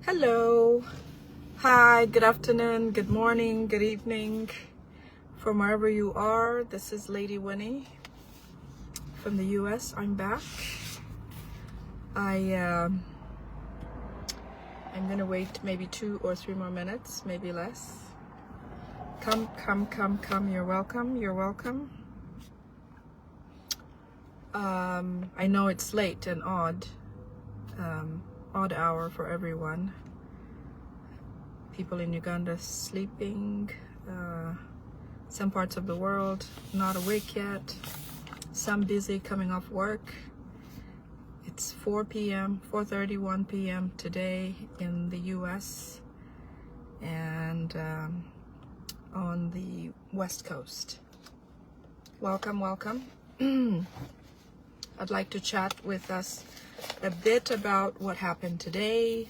Hello. Hi, good afternoon, good morning, good evening from wherever you are. This is Lady Winnie from the US. I'm back. I'm gonna wait maybe 2 or 3 more minutes, maybe less. Come. You're welcome. You're welcome. I know it's late and odd hour for everyone. People in Uganda sleeping, some parts of the world not awake yet, some busy coming off work. It's 4 p.m., 4:31 p.m. today in the US and on the West Coast. Welcome. I'd like to chat with us a bit about what happened today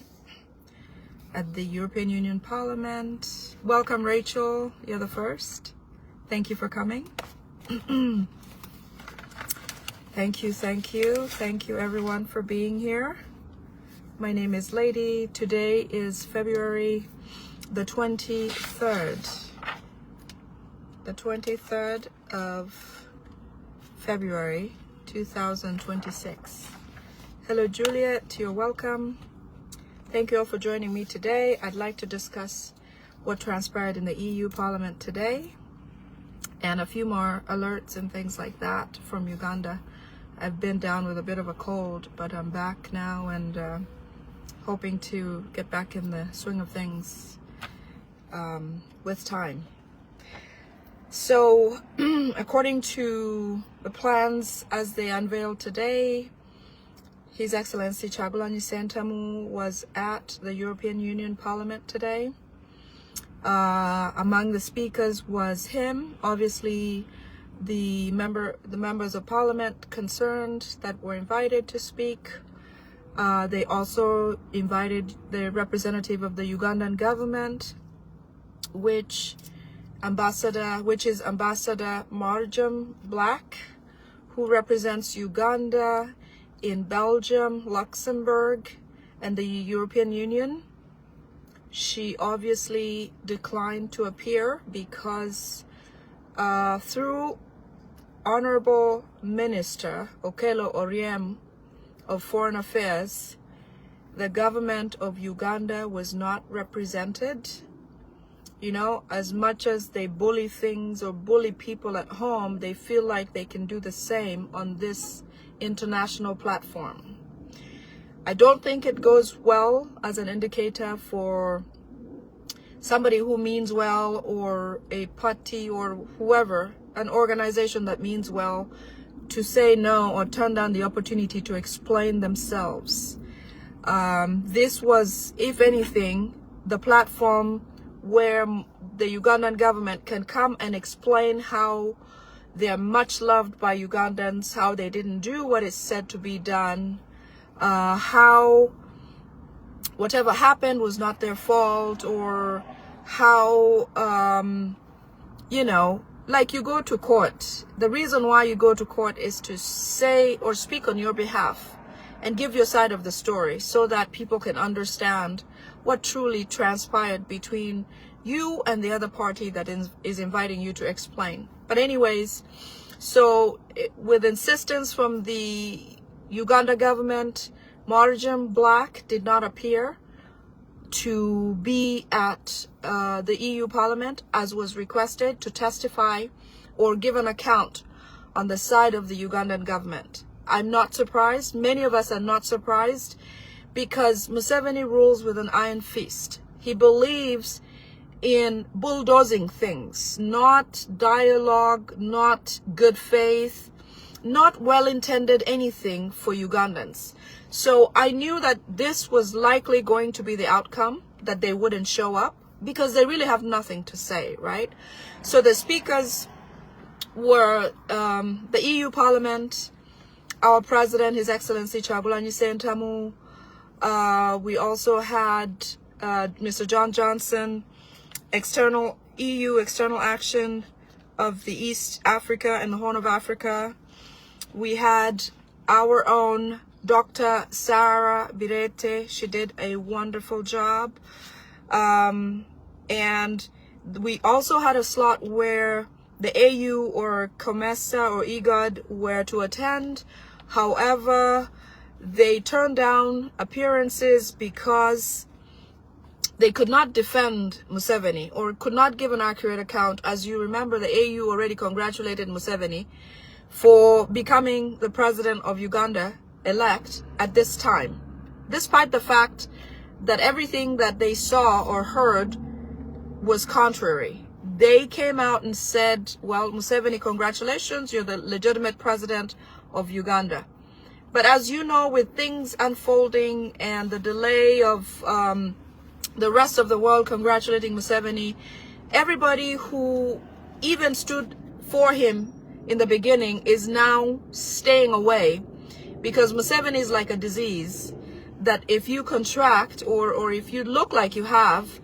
at the European Union Parliament. Welcome, Rachel. You're the first. Thank you for coming. Thank you everyone for being here. My name is Lady. Today is February the 23rd. The 23rd of February 2026. Hello, Juliet. You're welcome. Thank you all for joining me today. I'd like to discuss what transpired in the EU Parliament today and a few more alerts and things like that from Uganda. I've been down with a bit of a cold, but I'm back now and hoping to get back in the swing of things with time. So, according to the plans as they unveiled today, His Excellency Kyagulanyi Ssentamu was at the European Union Parliament today. Among the speakers was him, obviously the members of Parliament concerned that were invited to speak. They also invited the representative of the Ugandan government, which is Ambassador Marjam Black, who represents Uganda in Belgium, Luxembourg, and the European Union. She obviously declined to appear because through Honorable Minister Okello Oryem of Foreign Affairs, the government of Uganda was not represented. You know, as much as they bully things or bully people at home, they feel like they can do the same on this international platform. I don't think it goes well as an indicator for somebody who means well, or a party or whoever, an organization that means well, to say no or turn down the opportunity to explain themselves. This was, if anything, the platform where the Ugandan government can come and explain how they are much loved by Ugandans, how they didn't do what is said to be done, how whatever happened was not their fault, or how, you know, like you go to court. The reason why you go to court is to say or speak on your behalf and give your side of the story so that people can understand what truly transpired between you and the other party that is inviting you to explain. But anyways, so with insistence from the Uganda government, Marjam Black did not appear to be at the EU Parliament as was requested, to testify or give an account on the side of the Ugandan government. I'm not surprised. Many of us are not surprised, because Museveni rules with an iron fist. He believes in bulldozing things, not dialogue, not good faith, not well-intended anything for Ugandans. So I knew that this was likely going to be the outcome, that they wouldn't show up, because they really have nothing to say, right? So the speakers were the EU Parliament, our President, His Excellency Kyagulanyi Ssentamu. We also had Mr. John Johnson, EU External Action of the East Africa and the Horn of Africa. We had our own Dr. Sarah Birete. She did a wonderful job. And we also had a slot where the AU or COMESA or IGAD were to attend. However, they turned down appearances because they could not defend Museveni or could not give an accurate account. As you remember, the AU already congratulated Museveni for becoming the president of Uganda elect at this time, despite the fact that everything that they saw or heard was contrary. They came out and said, well, Museveni, congratulations, you're the legitimate president of Uganda. But as you know, with things unfolding and the delay of the rest of the world congratulating Museveni, everybody who even stood for him in the beginning is now staying away, because Museveni is like a disease that if you contract or if you look like you have,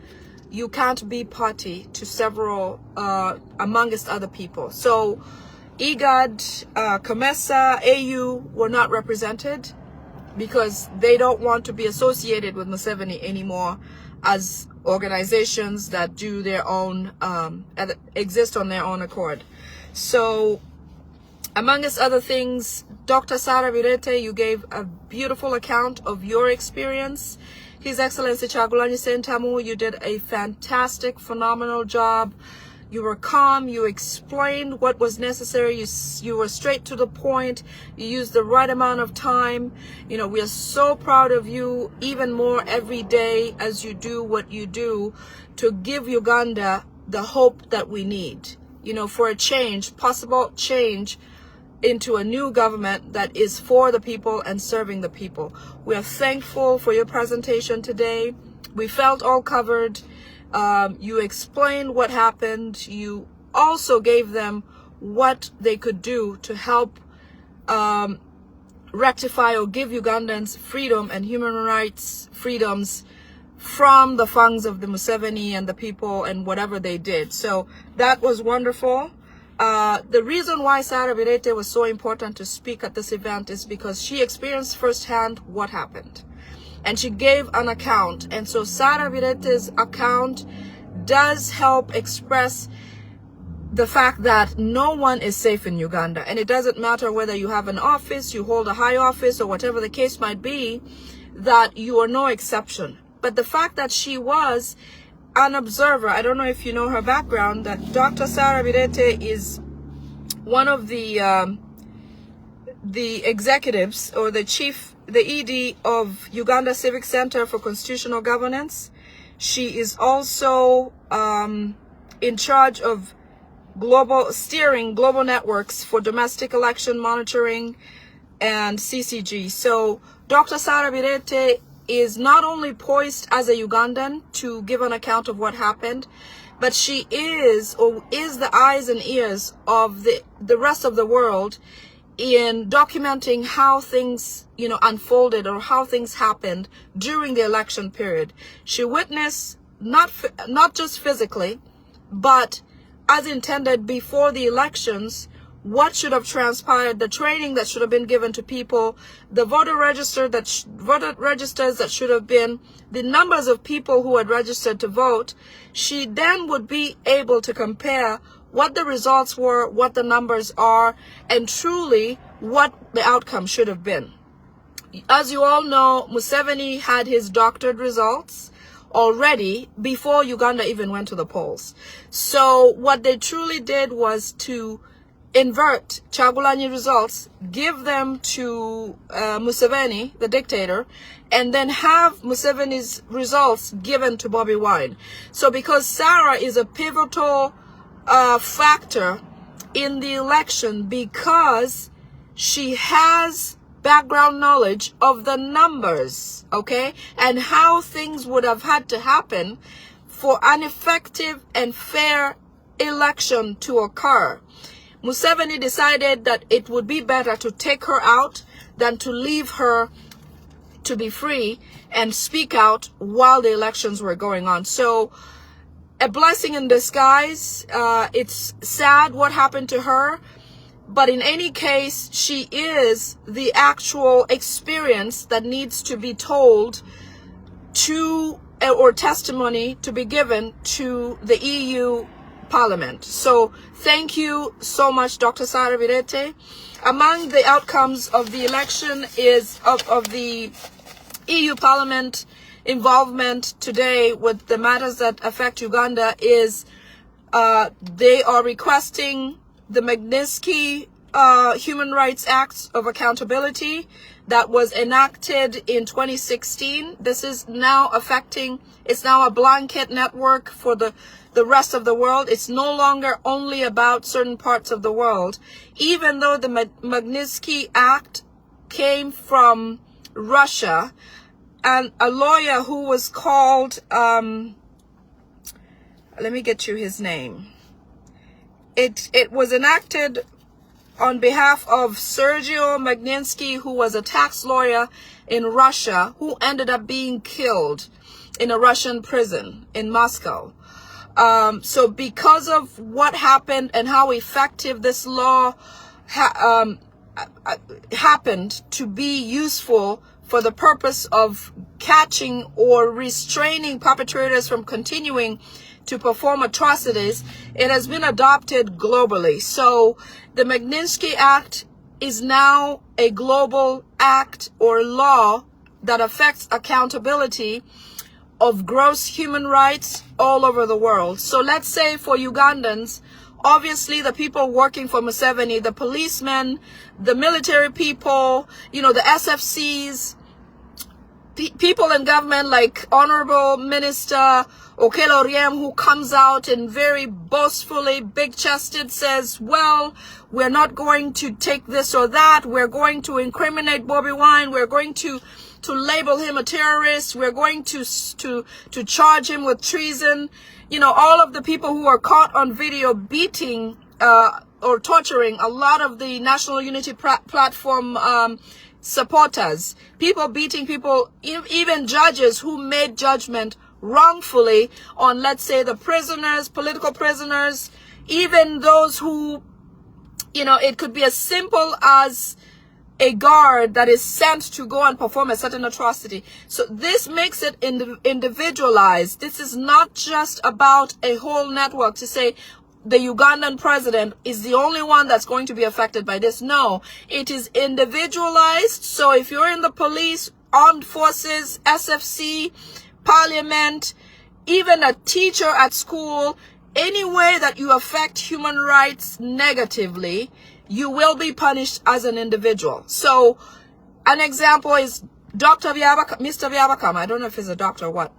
you can't be party to several, amongst other people. So IGAD, COMESA, AU were not represented because they don't want to be associated with Museveni anymore as organizations that do their own, exist on their own accord. So amongst other things, Dr. Sarah Birete, you gave a beautiful account of your experience. His Excellency Kyagulanyi Ssentamu, you did a fantastic, phenomenal job. You were calm. You explained what was necessary. You were straight to the point. You used the right amount of time. You know, we are so proud of you even more every day as you do what you do to give Uganda the hope that we need, you know, for a change, possible change into a new government that is for the people and serving the people. We are thankful for your presentation today. We felt all covered. You explained what happened. You also gave them what they could do to help rectify or give Ugandans freedom and human rights freedoms from the fangs of the Museveni and the people and whatever they did. So that was wonderful. The reason why Sarah Birete was so important to speak at this event is because she experienced firsthand what happened. And she gave an account. And so Sarah Birete's account does help express the fact that no one is safe in Uganda. And it doesn't matter whether you have an office, you hold a high office, or whatever the case might be, that you are no exception. But the fact that she was an observer, I don't know if you know her background, that Dr. Sarah Birete is one of the executives or the ED of Uganda Civic Center for Constitutional Governance. She is also in charge of steering global networks for domestic election monitoring and CCG. So Dr. Sarah Birete is not only poised as a Ugandan to give an account of what happened, but she is the eyes and ears of the rest of the world in documenting how things, you know, unfolded or how things happened during the election period. She witnessed not just physically, but as intended before the elections, what should have transpired, the training that should have been given to people, the voter registers that should have been, the numbers of people who had registered to vote. She then would be able to compare what the results were, what the numbers are, and truly what the outcome should have been. As you all know, Museveni had his doctored results already before Uganda even went to the polls. So what they truly did was to invert Kyagulanyi results, give them to Museveni, the dictator, and then have Museveni's results given to Bobiwine. So because Sarah is a pivotal factor in the election, because she has background knowledge of the numbers, okay, and how things would have had to happen for an effective and fair election to occur. Museveni decided that it would be better to take her out than to leave her to be free and speak out while the elections were going on. So a blessing in disguise. It's sad what happened to her, But in any case, she is the actual experience that needs to be told to, or testimony to be given to the EU Parliament. So thank you so much, Dr. Sara Virete. Among the outcomes of the election is of the EU Parliament involvement today with the matters that affect Uganda is they are requesting the Magnitsky Human Rights Act of Accountability that was enacted in 2016. This is now affecting, it's now a blanket network for the rest of the world. It's no longer only about certain parts of the world. Even though the Magnitsky Act came from Russia, and a lawyer who was called, let me get you his name. It was enacted on behalf of Sergio Magnitsky, who was a tax lawyer in Russia, who ended up being killed in a Russian prison in Moscow. So because of what happened and how effective this law happened to be useful for the purpose of catching or restraining perpetrators from continuing to perform atrocities, it has been adopted globally. So the Magnitsky Act is now a global act or law that affects accountability of gross human rights all over the world. So let's say for Ugandans, obviously the people working for Museveni, the policemen, the military people, you know, the SFCs, people in government like Honorable Minister Okello Oryem, who comes out and very boastfully, big-chested says, well, we're not going to take this or that. We're going to incriminate Bobiwine. We're going to label him a terrorist. We're going to charge him with treason. You know, all of the people who are caught on video beating or torturing a lot of the National Unity Platform supporters, people beating people, even judges who made judgment wrongfully on, let's say, the prisoners, political prisoners, even those who, you know, it could be as simple as a guard that is sent to go and perform a certain atrocity. So this makes it individualized. This is not just about a whole network to say the Ugandan president is the only one that's going to be affected by this. No, it is individualized. So if you're in the police, armed forces, SFC, parliament, even a teacher at school, any way that you affect human rights negatively, you will be punished as an individual. So an example is Mr. Byabakama. I don't know if he's a doctor or what.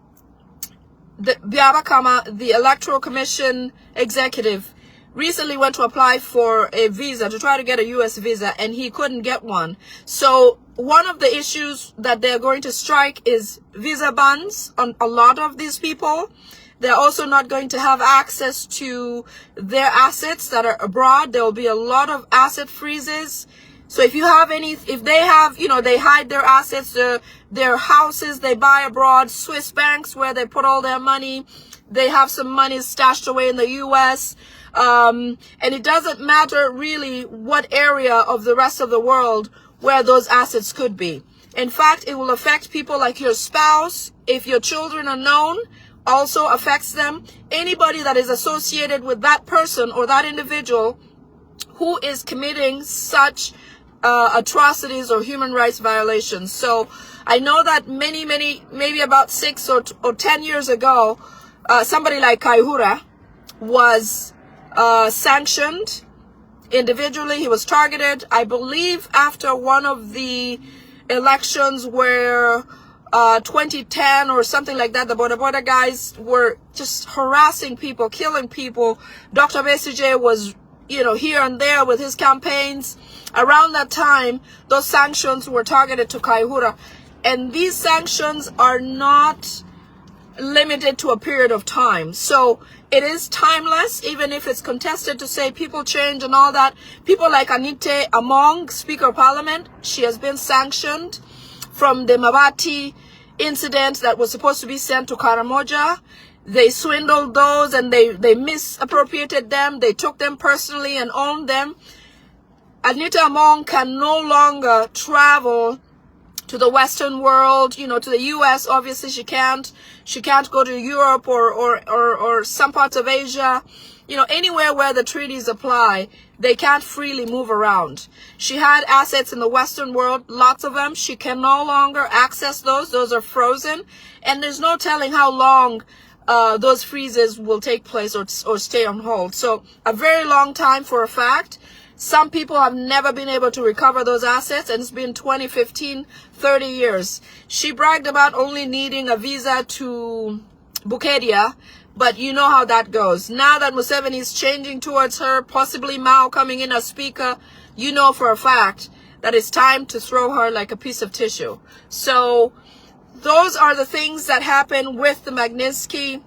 Byabakama, the Electoral Commission executive, recently went to apply for a visa, to try to get a U.S. visa, and he couldn't get one. So one of the issues that they're going to strike is visa bans on a lot of these people. They're also not going to have access to their assets that are abroad. There will be a lot of asset freezes. So if you have any, if they have, you know, they hide their assets, their houses they buy abroad, Swiss banks where they put all their money, they have some money stashed away in the U.S., and it doesn't matter really what area of the rest of the world where those assets could be. In fact, it will affect people like your spouse. If your children are known, also affects them. Anybody that is associated with that person or that individual who is committing such atrocities or human rights violations. So I know that maybe about 6 or 10 years ago, somebody like Kaihura was sanctioned individually. He was targeted, I believe, after one of the elections where 2010 or something like that, the Boda guys were just harassing people, killing people. Dr. Besigye was, you know, here and there with his campaigns. Around that time, those sanctions were targeted to Kaihura. And these sanctions are not limited to a period of time. So it is timeless, even if it's contested to say people change and all that. People like Anite Among, Speaker of Parliament, she has been sanctioned from the Mabati incident that was supposed to be sent to Karamoja. They swindled those and they misappropriated them. They took them personally and owned them. Anita Among can no longer travel to the Western world, you know, to the US. Obviously she can't go to Europe or some parts of Asia, you know, anywhere where the treaties apply. They can't freely move around. She had assets in the Western world, lots of them. She can no longer access those. Those are frozen, and there's no telling how long those freezes will take place or stay on hold. So a very long time for a fact. Some people have never been able to recover those assets, and it's been 20, 15, 30 years. She bragged about only needing a visa to Bukedia, but you know how that goes. Now that Museveni is changing towards her, possibly Mao coming in as speaker, you know for a fact that it's time to throw her like a piece of tissue. So those are the things that happen with the Magnitsky.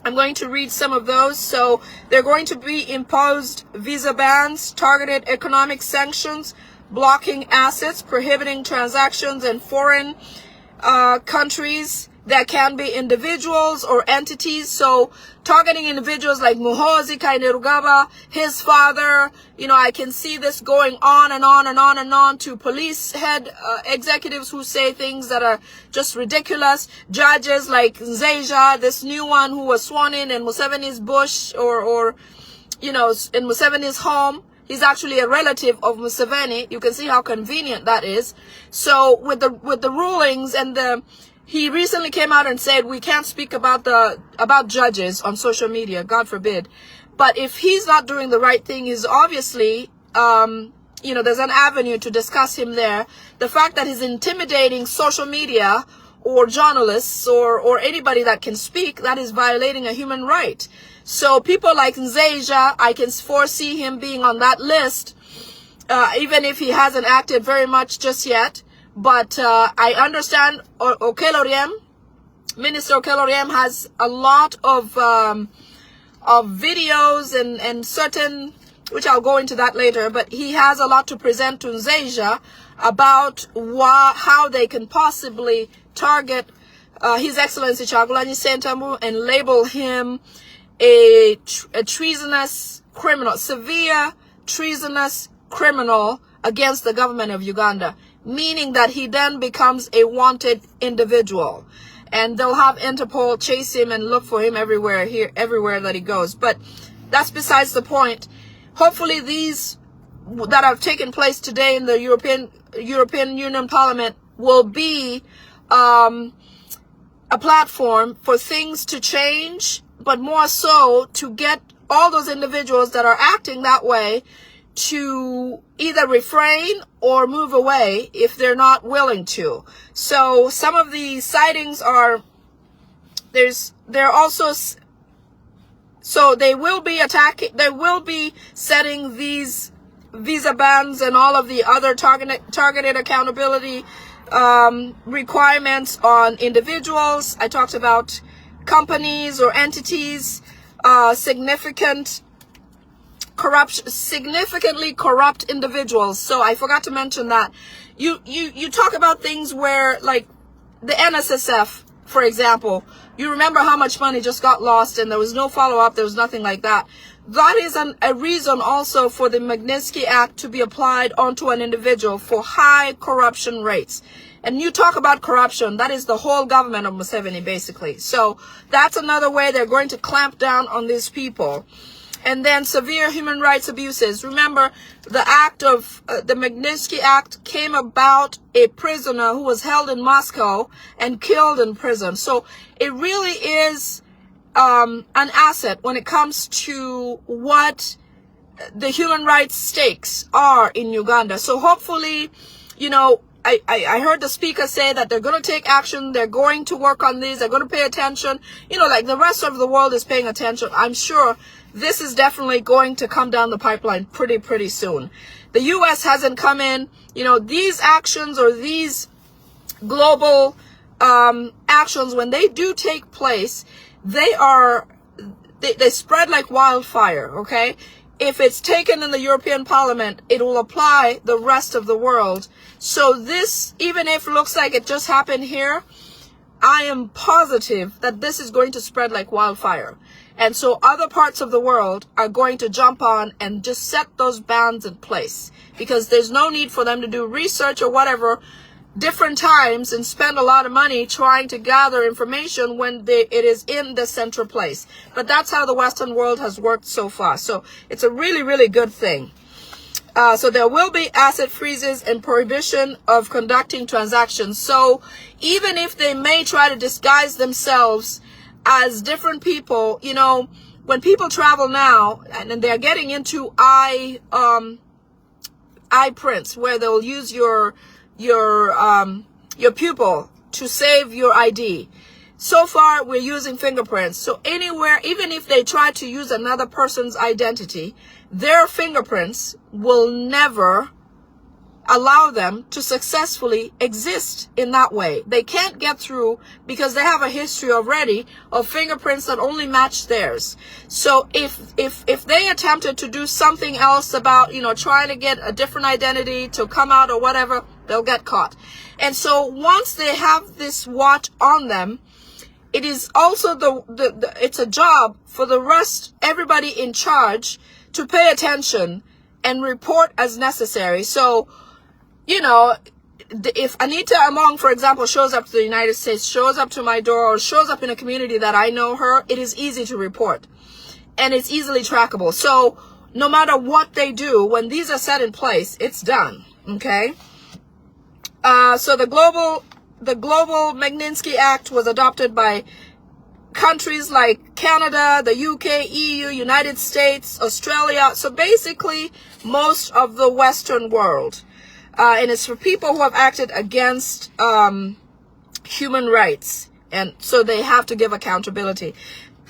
I'm going to read some of those. So they're going to be imposed visa bans, targeted economic sanctions, blocking assets, prohibiting transactions in foreign countries. That can be individuals or entities. So targeting individuals like Muhoozi Kainerugaba, his father, you know, I can see this going on and on and on and on to police head executives who say things that are just ridiculous. Judges like Nzeja, this new one who was sworn in Museveni's bush or you know, in Museveni's home. He's actually a relative of Museveni. You can see how convenient that is. So with the rulings and he recently came out and said we can't speak about judges on social media, God forbid. But if he's not doing the right thing, he's obviously you know, there's an avenue to discuss him there. The fact that he's intimidating social media or journalists or anybody that can speak, that is violating a human right. So people like Nzeja, I can foresee him being on that list, even if he hasn't acted very much just yet. But I understand Okeloriem, Minister Okeloriem has a lot of videos and certain, which I'll go into that later, but he has a lot to present to Nzeja about how they can possibly target His Excellency Kyagulanyi Ssentamu and label him a treasonous criminal, severe treasonous criminal against the government of Uganda, meaning that he then becomes a wanted individual, and they'll have Interpol chase him and look for him everywhere that he goes. But that's besides the point. Hopefully these that have taken place today in the European Union Parliament will be a platform for things to change, but more so to get all those individuals that are acting that way to either refrain or move away if they're not willing to. So some of the sightings are, they're also, so they will be attacking, they will be setting these visa bans and all of the other targeted accountability requirements on individuals. I talked about companies or entities, significantly corrupt individuals. So I forgot to mention that. You talk about things where, like the NSSF, for example, you remember how much money just got lost and there was no follow-up, there was nothing like that. That is a reason also for the Magnitsky Act to be applied onto an individual for high corruption rates. And you talk about corruption, that is the whole government of Museveni, basically. So that's another way they're going to clamp down on these people. And then severe human rights abuses. Remember, the act of the Magnitsky Act came about a prisoner who was held in Moscow and killed in prison. So it really is an asset when it comes to what the human rights stakes are in Uganda. So hopefully, you know, I heard the speaker say that they're going to take action. They're going to work on these. They're going to pay attention. You know, like the rest of the world is paying attention. I'm sure this is definitely going to come down the pipeline pretty soon. The U.S. hasn't come in. You know, these actions or these global actions, when they do take place, they spread like wildfire, okay? If it's taken in the European Parliament, it will apply the rest of the world. So this, even if it looks like it just happened here, I am positive that this is going to spread like wildfire. And so other parts of the world are going to jump on and just set those bans in place, because there's no need for them to do research or whatever different times and spend a lot of money trying to gather information when it is in the central place. But that's how the Western world has worked so far. So it's a really, really good thing. So there will be asset freezes and prohibition of conducting transactions. So even if they may try to disguise themselves as different people, you know, when people travel now and they're getting into eye prints, where they'll use your pupil to save your ID. So far, we're using fingerprints. So anywhere, even if they try to use another person's identity, their fingerprints will never allow them to successfully exist in that way. They can't get through because they have a history already of fingerprints that only match theirs. So if they attempted to do something else about, you know, trying to get a different identity to come out or whatever, they'll get caught. And so once they have this watch on them, it is also it's a job for the rest, everybody in charge, to pay attention and report as necessary. So, you know, if Anita Among, for example, shows up to the United States, shows up to my door, or shows up in a community that I know her, it is easy to report. And it's easily trackable. So no matter what they do, when these are set in place, it's done. Okay? So the Global Magnitsky Act was adopted by countries like Canada, the UK, EU, United States, Australia. So basically most of the Western world. And it's for people who have acted against human rights. And so they have to give accountability.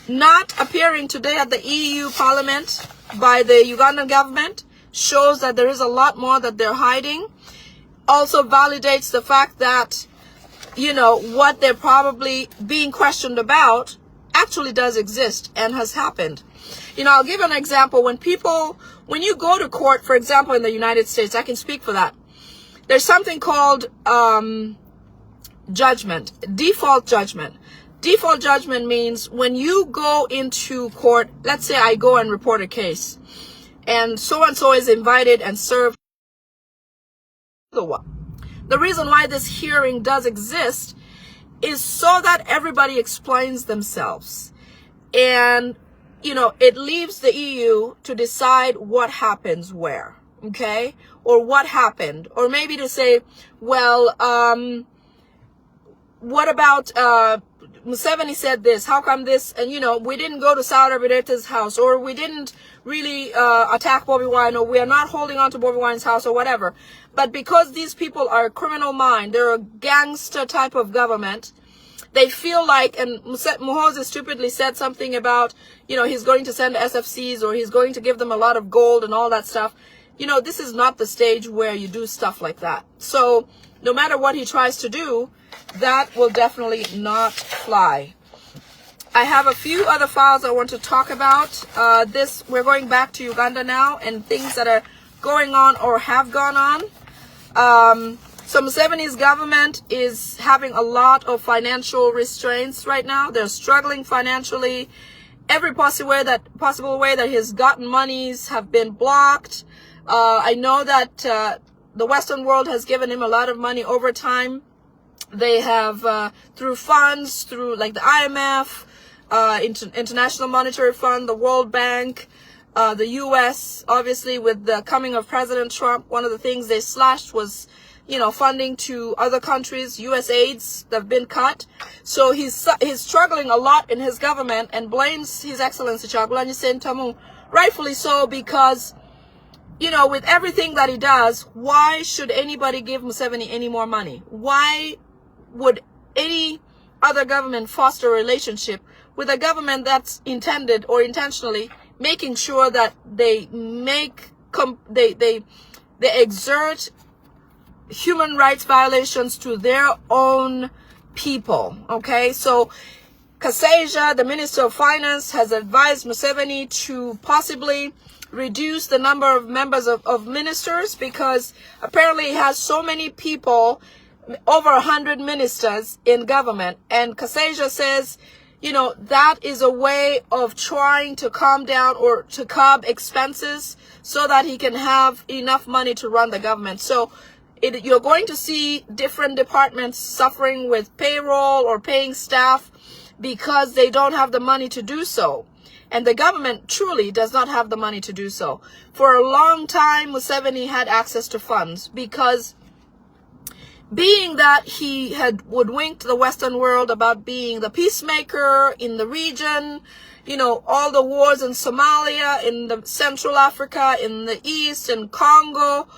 Not appearing today at the EU Parliament by the Ugandan government shows that there is a lot more that they're hiding. Also validates the fact that, you know, what they're probably being questioned about actually does exist and has happened. You know, I'll give an example. When you go to court, for example, in the United States, I can speak for that. There's something called judgment, default judgment. Default judgment means when you go into court, let's say I go and report a case, and so is invited and served. The reason why this hearing does exist is so that everybody explains themselves. And, you know, it leaves the EU to decide what happens where, okay? Or what happened. Or maybe to say, well, what about Museveni said this, how come this, and you know, we didn't go to Saudi Arabita's house, or we didn't really attack Bobiwine, or we are not holding on to Bobiwine's house, or whatever. But because these people are a criminal mind, they're a gangster type of government, they feel like, and Muhoozi stupidly said something about, you know, he's going to send SFCs, or he's going to give them a lot of gold and all that stuff. You know, this is not the stage where you do stuff like that. So no matter what he tries to do, that will definitely not fly. I have a few other files I want to talk about. We're going back to Uganda now, and things that are going on or have gone on. So Museveni's government is having a lot of financial restraints right now. They're struggling financially. Every possible way that he's gotten monies have been blocked. I know that the Western world has given him a lot of money over time. They have, through funds, through like the IMF, International Monetary Fund, the World Bank, the US, obviously with the coming of President Trump, one of the things they slashed was, you know, funding to other countries, US aids that have been cut. So he's struggling a lot in his government and blames His Excellency Kyagulanyi Ssentamu, rightfully so, because, you know, with everything that he does, why should anybody give Museveni any more money? Why would any other government foster a relationship with a government that's intended or intentionally making sure that they exert human rights violations to their own people? Okay, so Kaseja, the Minister of Finance, has advised Museveni to possibly reduce the number of members of ministers, because apparently he has so many people over 100 ministers in government. And Kaseja says, you know, that is a way of trying to calm down or to curb expenses so that he can have enough money to run the government. So you're going to see different departments suffering with payroll or paying staff because they don't have the money to do so. And the government truly does not have the money to do so. For a long time, Museveni had access to funds because being that he had hoodwinked the Western world about being the peacemaker in the region, you know, all the wars in Somalia, in the Central Africa, in the East, in Congo,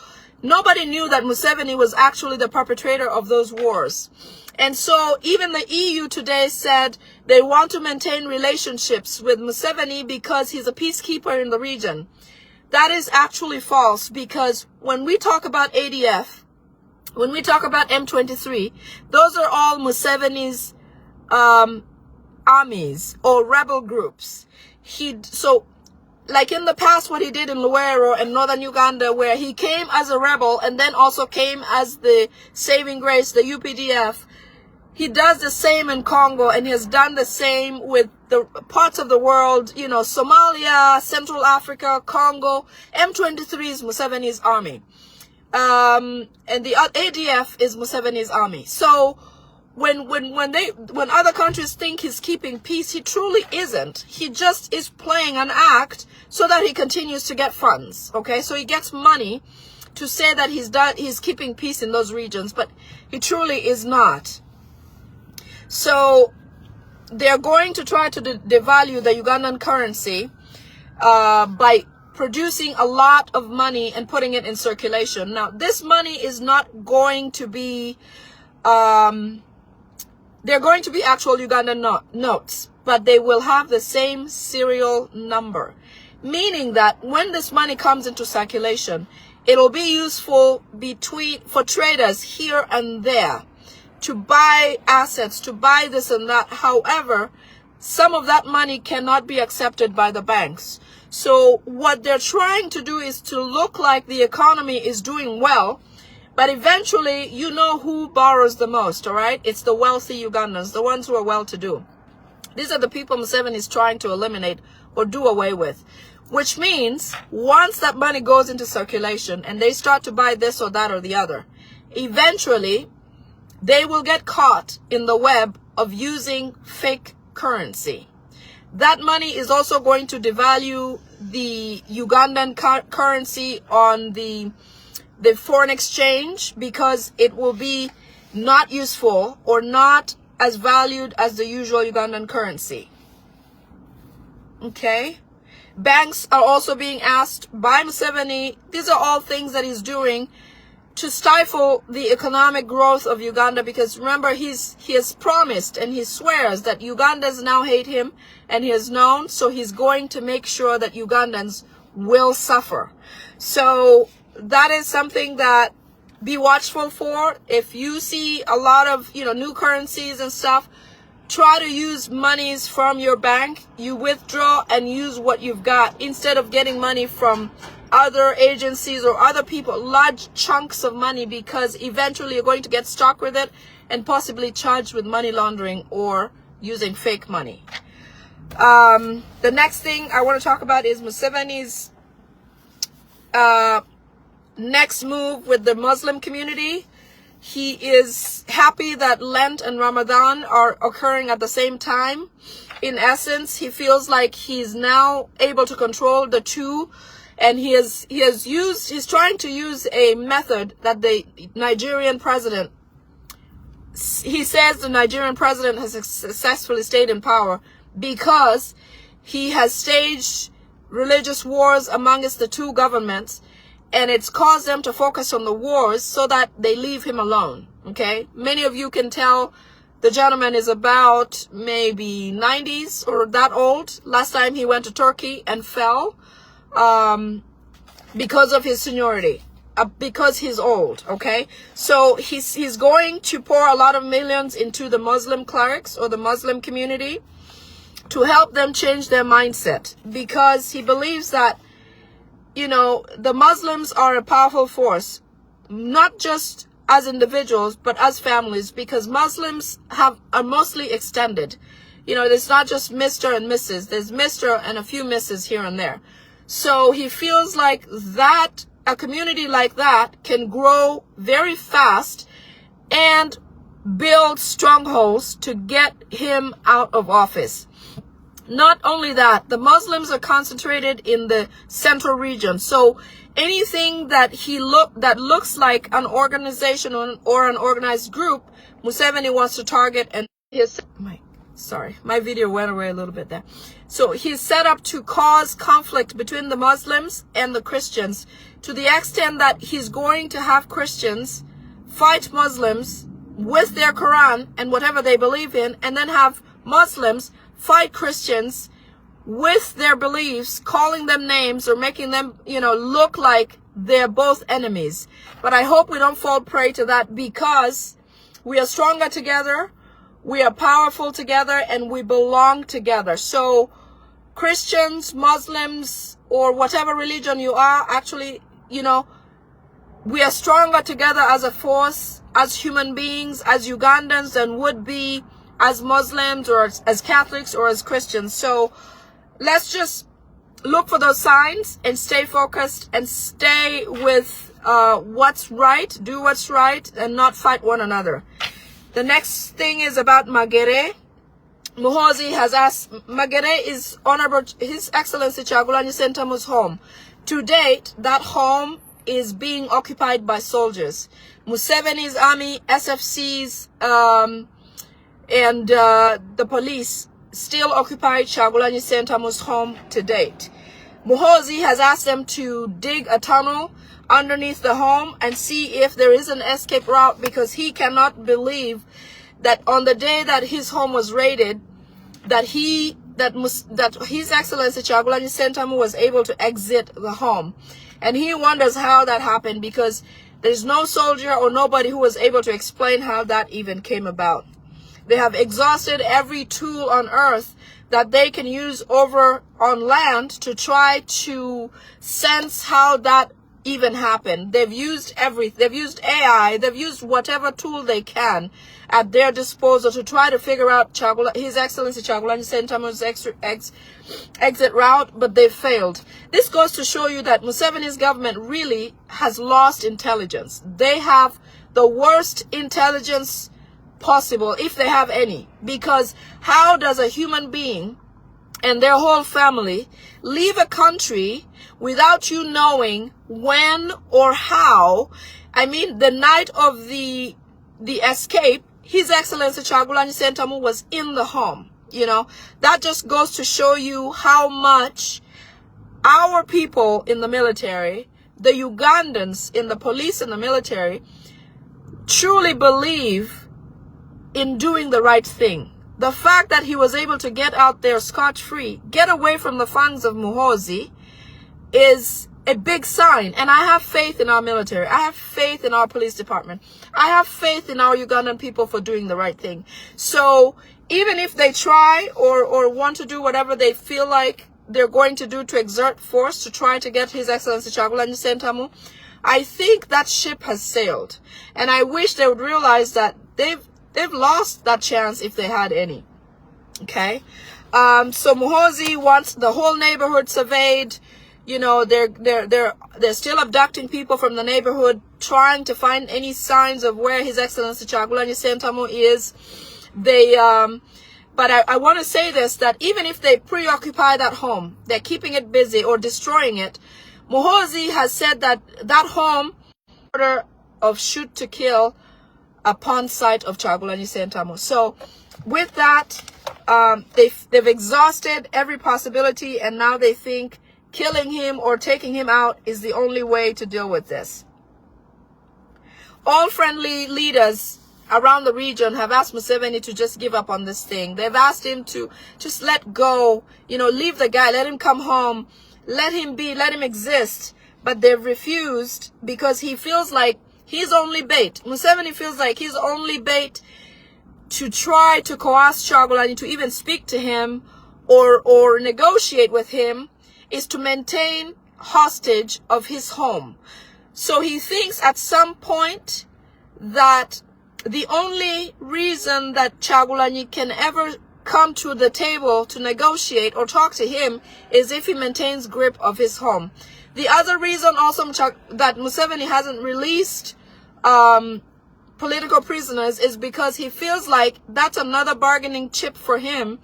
nobody knew that Museveni was actually the perpetrator of those wars. And so even the EU today said they want to maintain relationships with Museveni because he's a peacekeeper in the region. That is actually false, because when we talk about ADF, when we talk about M23, those are all Museveni's armies or rebel groups. So like in the past, what he did in Luero and northern Uganda, where he came as a rebel and then also came as the saving grace, the UPDF, he does the same in Congo, and he has done the same with the parts of the world, you know, Somalia, Central Africa, Congo. M23 is Museveni's army. And the ADF is Museveni's army. So when other countries think he's keeping peace, he truly isn't. He just is playing an act so that he continues to get funds. Okay, so he gets money to say that he's keeping peace in those regions, but he truly is not. So they're going to try to devalue the Ugandan currency by producing a lot of money and putting it in circulation. Now, this money is not going to be, they're going to be actual Ugandan notes, but they will have the same serial number, meaning that when this money comes into circulation, it'll be useful for traders here and there to buy assets, to buy this and that. However, some of that money cannot be accepted by the banks. So what they're trying to do is to look like the economy is doing well, but eventually, you know who borrows the most, all right? It's the wealthy Ugandans, the ones who are well-to-do. These are the people Museveni is trying to eliminate or do away with, which means once that money goes into circulation and they start to buy this or that or the other, eventually they will get caught in the web of using fake currency. That money is also going to devalue the Ugandan currency on the foreign exchange, because it will be not useful or not as valued as the usual Ugandan currency. Okay? Banks are also being asked by Museveni. These are all things that he's doing to stifle the economic growth of Uganda, because remember, he has promised and he swears that Ugandans now hate him, and he has known, so he's going to make sure that Ugandans will suffer. So that is something that be watchful for. If you see a lot of, you know, new currencies and stuff, try to use monies from your bank. You withdraw and use what you've got instead of getting money from other agencies or other people, large chunks of money, because eventually you're going to get stuck with it and possibly charged with money laundering or using fake money. The next thing I want to talk about is Museveni's next move with the Muslim community. He is happy that Lent and Ramadan are occurring at the same time. In essence, he feels like he's now able to control the two. And he's trying to use a method that the Nigerian president, he says the Nigerian president has successfully stayed in power because he has staged religious wars amongst the two governments, and it's caused them to focus on the wars so that they leave him alone. Okay? Many of you can tell the gentleman is about maybe 90s or that old. Last time he went to Turkey and fell. Because of his seniority, because he's old. Okay, so he's going to pour a lot of millions into the Muslim clerics or the Muslim community to help them change their mindset, because he believes that, you know, the Muslims are a powerful force, not just as individuals, but as families, because Muslims are mostly extended. You know, there's not just Mr. and Mrs. There's Mr. and a few Mrs. here and there. So he feels like that a community like that can grow very fast and build strongholds to get him out of office. Not only that, the Muslims are concentrated in the central region. So anything that looks like an organization or an organized group, Museveni wants to target. And my video went away a little bit there. So he's set up to cause conflict between the Muslims and the Christians, to the extent that he's going to have Christians fight Muslims with their Quran and whatever they believe in, and then have Muslims fight Christians with their beliefs, calling them names or making them, look like they're both enemies. But I hope we don't fall prey to that, because we are stronger together, we are powerful together, and we belong together. So Christians, Muslims, or whatever religion you are, actually, we are stronger together as a force, as human beings, as Ugandans, than would be as Muslims or as Catholics or as Christians. So let's just look for those signs and stay focused and stay with what's right, do what's right, and not fight one another. The next thing is about Magere. Muhoozi has asked, Magere is Honorable His Excellency Kyagulanyi Ssentamu's home. To date, that home is being occupied by soldiers. Museveni's army, SFCs, and the police still occupy Kyagulanyi Ssentamu's home to date. Muhoozi has asked them to dig a tunnel underneath the home and see if there is an escape route, because he cannot believe that on the day that his home was raided, that His Excellency Kyagulanyi Ssentamu was able to exit the home. And he wonders how that happened, because there's no soldier or nobody who was able to explain how that even came about. They have exhausted every tool on earth that they can use over on land to try to sense how that even happened. They've used everything. They've used AI. They've used whatever tool they can at their disposal to try to figure out His Excellency Kyagulanyi Ssentamu's exit route, but they failed. This goes to show you that Museveni's government really has lost intelligence. They have the worst intelligence possible, if they have any, because how does a human being and their whole family leave a country without you knowing when or how? I mean, the night of the escape, His Excellency Kyagulanyi Ssentamu was in the home. That just goes to show you how much our people in the military, the Ugandans in the police and the military, truly believe in doing the right thing. The fact that he was able to get out there scot-free, get away from the funds of Muhoozi, is a big sign. And I have faith in our military. I have faith in our police department. I have faith in our Ugandan people for doing the right thing. So even if they try or want to do whatever they feel like they're going to do to exert force to try to get His Excellency Kyagulanyi Ssentamu, I think that ship has sailed. And I wish they would realize that they've lost that chance if they had any. Okay? So Muhoozi wants the whole neighborhood surveyed. They're still abducting people from the neighborhood, trying to find any signs of where His Excellency Kyagulanyi Ssentamu is. But I want to say this, that even if they preoccupy that home, they're keeping it busy or destroying it, Muhoozi has said that that home order of shoot to kill upon sight of Kyagulanyi Ssentamu. So with that, they've exhausted every possibility, and now they think killing him or taking him out is the only way to deal with this. All friendly leaders around the region have asked Museveni to just give up on this thing. They've asked him to just let go, leave the guy, let him come home, let him be, let him exist. But they've refused, because he feels like he's only bait. Museveni feels like he's only bait to try to coerce Kyagulanyi to even speak to him or negotiate with him, is to maintain hostage of his home. So he thinks at some point that the only reason that Kyagulanyi can ever come to the table to negotiate or talk to him is if he maintains grip of his home. The other reason also that Museveni hasn't released political prisoners is because he feels like that's another bargaining chip for him,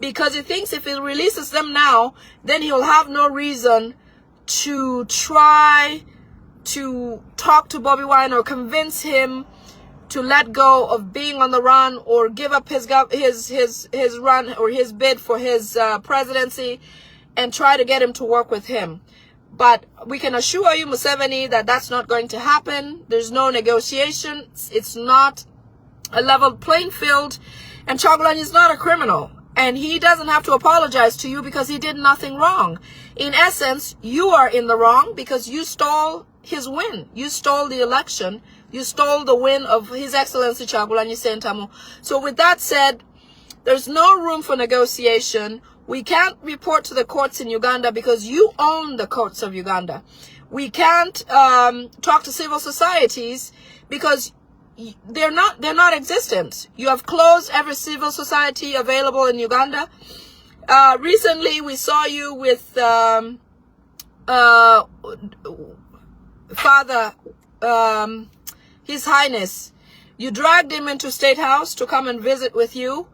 because he thinks if he releases them now, then he'll have no reason to try to talk to Bobiwine or convince him to let go of being on the run or give up his run or his bid for his presidency and try to get him to work with him. But we can assure you, Museveni, that that's not going to happen. There's no negotiation. It's not a level playing field. And Kyagulanyi is not a criminal. And he doesn't have to apologize to you because he did nothing wrong. In essence, you are in the wrong because you stole his win. You stole the election. You stole the win of His Excellency Kyagulanyi Ssentamu. So with that said, there's no room for negotiation. We can't report to the courts in Uganda because you own the courts of Uganda. We can't talk to civil societies because they're not existent. You have closed every civil society available in Uganda. Recently, we saw you with Father, His Highness. You dragged him into State House to come and visit with you.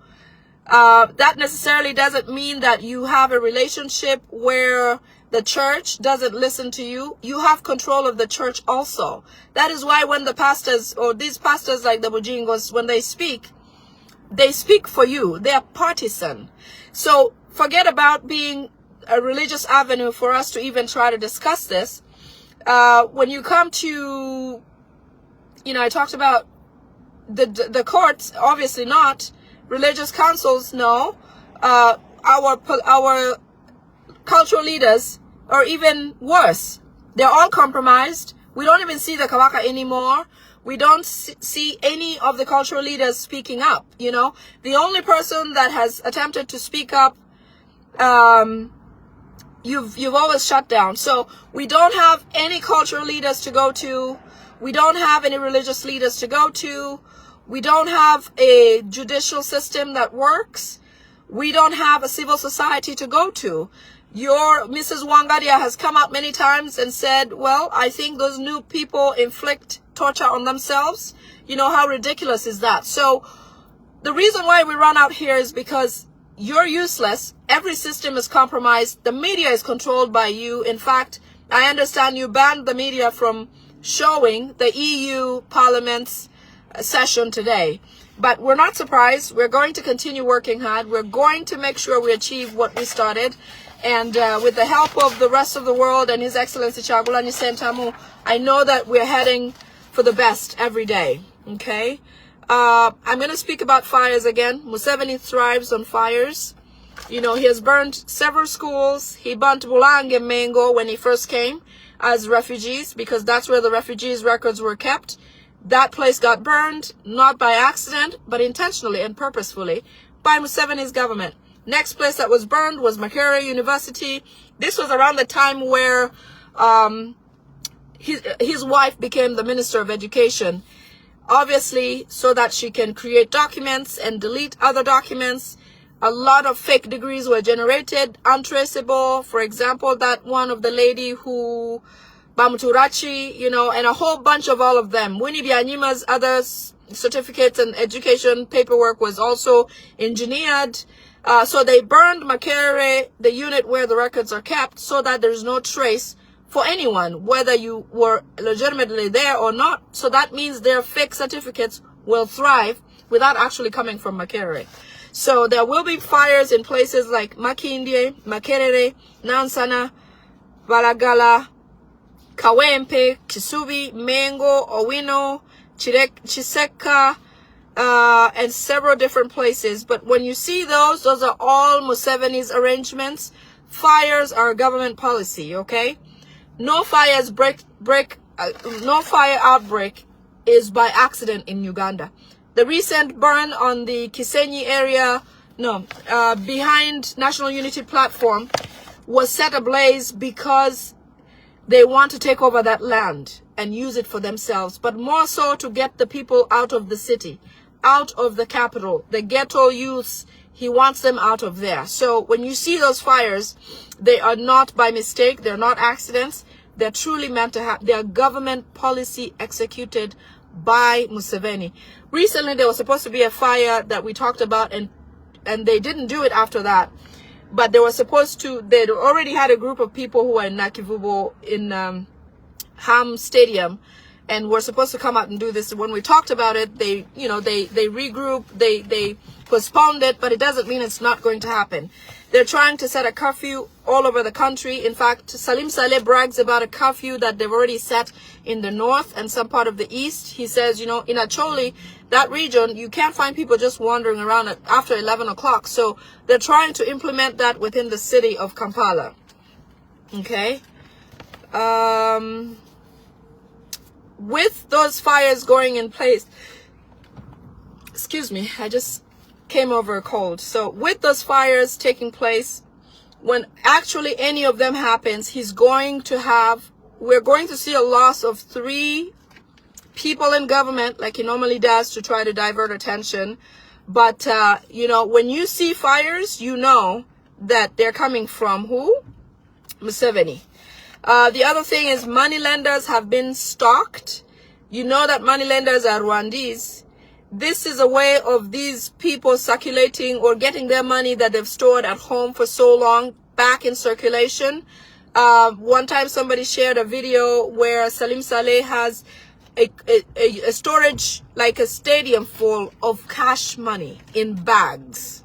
That necessarily doesn't mean that you have a relationship where the church doesn't listen to you. You have control of the church also. That is why when the pastors, or these pastors like the Bujingos, when they speak for you. They are partisan. So forget about being a religious avenue for us to even try to discuss this. When you come to, I talked about the courts, obviously not. Religious councils, no. Our cultural leaders are even worse. They're all compromised. We don't even see the Kabaka anymore. We don't see any of the cultural leaders speaking up, The only person that has attempted to speak up, you've always shut down. So we don't have any cultural leaders to go to. We don't have any religious leaders to go to. We don't have a judicial system that works. We don't have a civil society to go to. Your Mrs. Wangadia has come out many times and said, well, I think those new people inflict torture on themselves. How ridiculous is that? So the reason why we run out here is because you're useless. Every system is compromised. The media is controlled by you. In fact, I understand you banned the media from showing the EU Parliament's session today. But we're not surprised. We're going to continue working hard. We're going to make sure we achieve what we started. And with the help of the rest of the world and His Excellency Kyagulanyi Ssentamu, I know that we're heading for the best every day. Okay? I'm going to speak about fires again. Museveni thrives on fires. He has burned several schools. He burnt Bulange and Mengo when he first came as refugees, because that's where the refugees' records were kept. That place got burned, not by accident, but intentionally and purposefully by Museveni's government. Next place that was burned was Makerere University. This was around the time where his wife became the Minister of Education. Obviously, so that she can create documents and delete other documents. A lot of fake degrees were generated, untraceable. For example, that one of the lady who, Bamuturachi, and a whole bunch of all of them. Winnie Byanyuma's other certificates and education paperwork was also engineered. So they burned Makerere, the unit where the records are kept, so that there's no trace for anyone, whether you were legitimately there or not. So that means their fake certificates will thrive without actually coming from Makerere. So there will be fires in places like Makindye, Makerere, Nansana, Bagala, Kawempe, Kisubi, Mengo, Owino, Chiseka, and several different places. But when you see those are all Museveni's arrangements. Fires are government policy, okay? No fires no fire outbreak is by accident in Uganda. The recent burn on the Kisenyi area, behind National Unity Platform, was set ablaze because they want to take over that land. and use it for themselves, but more so to get the people out of the city, out of the capital, the ghetto youths. He wants them out of there. So when you see those fires, they are not by mistake. They're not accidents. They're truly meant to have. They're government policy executed by Museveni. Recently, there was supposed to be a fire that we talked about, and they didn't do it after that. But they were supposed to. They'd already had a group of people who were in Nakivubo in Ham Stadium, and were supposed to come out and do this. When we talked about it, they regrouped. They postponed it, but it doesn't mean it's not going to happen. They're trying to set a curfew all over the country. In fact, Salim Saleh brags about a curfew that they've already set in the north and some part of the east. He says, in Acholi, that region, you can't find people just wandering around after 11 o'clock. So they're trying to implement that within the city of Kampala. Okay. With those fires going in place, excuse me, I just came over a cold. So with those fires taking place, when actually any of them happens, we're going to see a loss of 3 people in government, like he normally does, to try to divert attention. But, when you see fires, you know that they're coming from who? Museveni. The other thing is money lenders have been stalked. You know that money lenders are Rwandese. This is a way of these people circulating or getting their money that they've stored at home for so long back in circulation. One time somebody shared a video where Salim Saleh has a storage, like a stadium full of cash money in bags.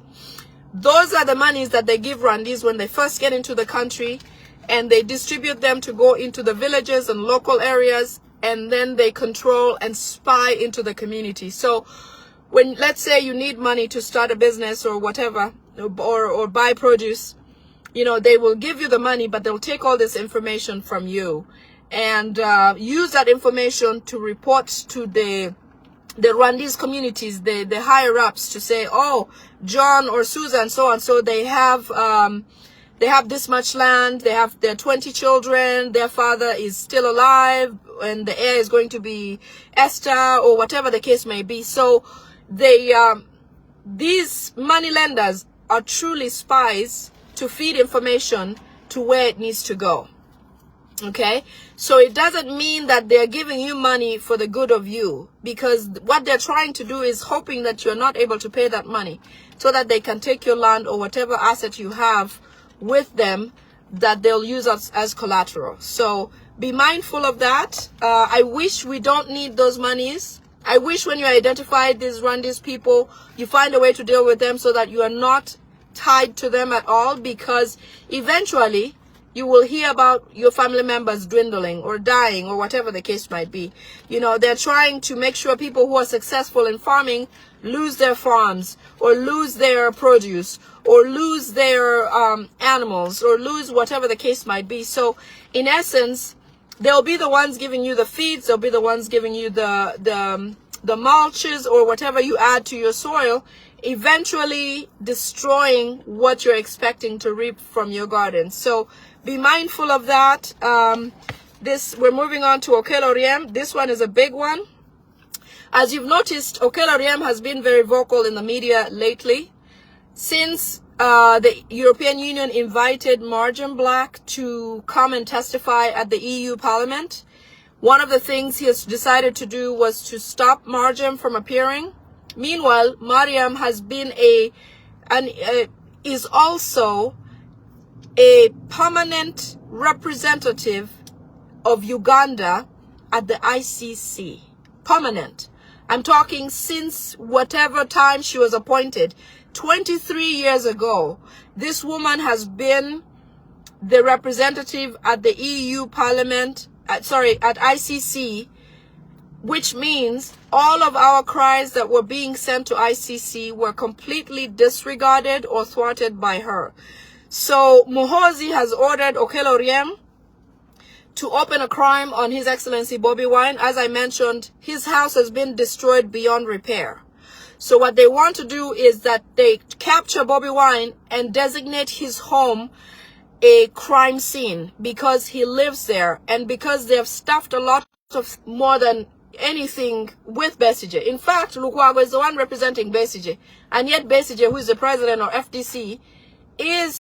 Those are the monies that they give Rwandese when they first get into the country, and they distribute them to go into the villages and local areas, and then they control and spy into the community. So when, let's say you need money to start a business or whatever, or buy produce, they will give you the money, but they'll take all this information from you and use that information to report to the Rwandese communities, the higher ups, to say, oh, John or Susan, so and so, they have this much land, they have their 20 children, their father is still alive, and the heir is going to be Esther, or whatever the case may be. So these money lenders are truly spies to feed information to where it needs to go. Okay, so it doesn't mean that they're giving you money for the good of you, because what they're trying to do is hoping that you're not able to pay that money so that they can take your land or whatever asset you have with them that they'll use as collateral. So be mindful of that. I wish we don't need those monies. I wish when you identify these Rwandese people, you find a way to deal with them so that you are not tied to them at all, because eventually you will hear about your family members dwindling or dying or whatever the case might be. They're trying to make sure people who are successful in farming lose their farms, or lose their produce, or lose their animals, or lose whatever the case might be. So in essence, they'll be the ones giving you the feeds, they'll be the ones giving you the mulches or whatever you add to your soil, eventually destroying what you're expecting to reap from your garden. So be mindful of that. We're moving on to Okello Oryem. This one is a big one. As you've noticed, Okello Oryem has been very vocal in the media lately. Since the European Union invited Marjan Black to come and testify at the EU Parliament, one of the things he has decided to do was to stop Marjan from appearing. Meanwhile, Mariam has been is also a permanent representative of Uganda at the ICC. Permanent. I'm talking since whatever time she was appointed. 23 years ago, this woman has been the representative at the EU Parliament, at ICC, which means all of our cries that were being sent to ICC were completely disregarded or thwarted by her. So Muhoozi has ordered Okello Oryem to open a crime on His Excellency Bobiwine. As I mentioned, his house has been destroyed beyond repair. So what they want to do is that they capture Bobiwine and designate his home a crime scene, because he lives there, and because they've stuffed a lot of more than anything with Besigye. In fact, Lukwago is the one representing Besigye, and yet Besigye, who is the president of FDC, is